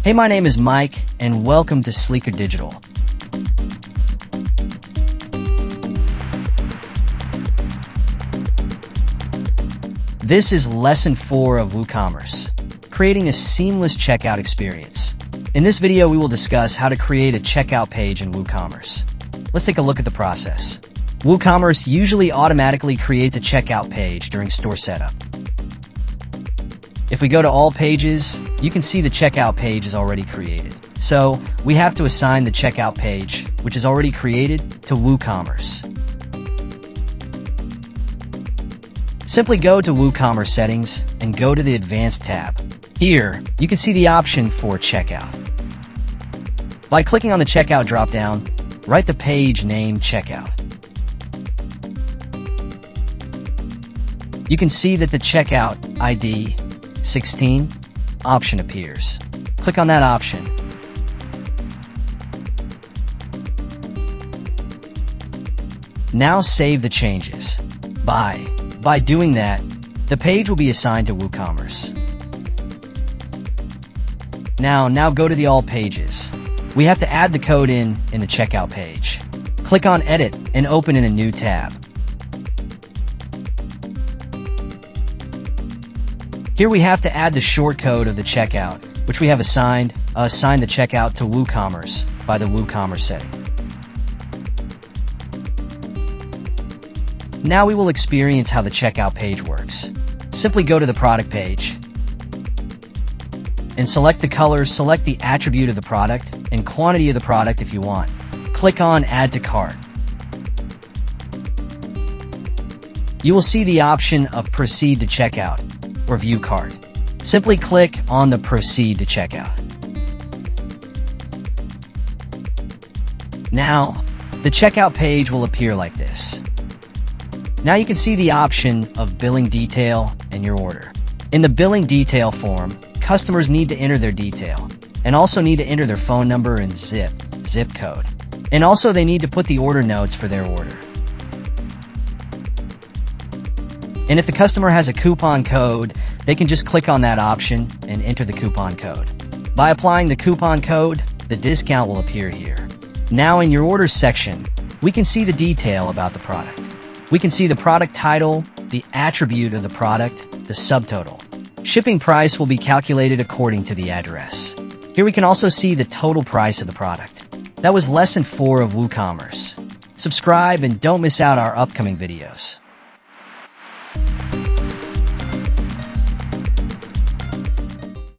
Hey, my name is Mike, and welcome to Sleekr Digital. This is Lesson 4 of WooCommerce, creating a seamless checkout experience. In this video, we will discuss how to create a checkout page in WooCommerce. Let's take a look at the process. WooCommerce usually automatically creates a checkout page during store setup. If we go to all pages, you can see the checkout page is already created. So we have to assign the checkout page, which is already created, to WooCommerce. Simply go to WooCommerce settings and go to the Advanced tab. Here, you can see the option for checkout. By clicking on the checkout dropdown, write the page name checkout. You can see that the checkout ID 16 option appears. Click on that option. Now save the changes. By doing that, the page will be assigned to WooCommerce. Now go to the all pages. We have to add the code in the checkout page. Click on Edit and open in a new tab. Here we have to add the short code of the checkout, which we have assigned the checkout to WooCommerce by the WooCommerce setting. Now we will experience how the checkout page works. Simply go to the product page and select the color, select the attribute of the product and quantity of the product if you want. Click on Add to Cart. You will see the option of Proceed to Checkout or View Cart. Simply click on the Proceed to Checkout. Now, the checkout page will appear like this. Now you can see the option of Billing Detail and your order. In the Billing Detail form, customers need to enter their detail and also need to enter their phone number and zip code. And also they need to put the order notes for their order. And if the customer has a coupon code, they can just click on that option and enter the coupon code. By applying the coupon code, the discount will appear here. Now in your orders section, we can see the detail about the product. We can see the product title, the attribute of the product, the subtotal. Shipping price will be calculated according to the address. Here we can also see the total price of the product. That was Lesson 4 of WooCommerce. Subscribe and don't miss out our upcoming videos.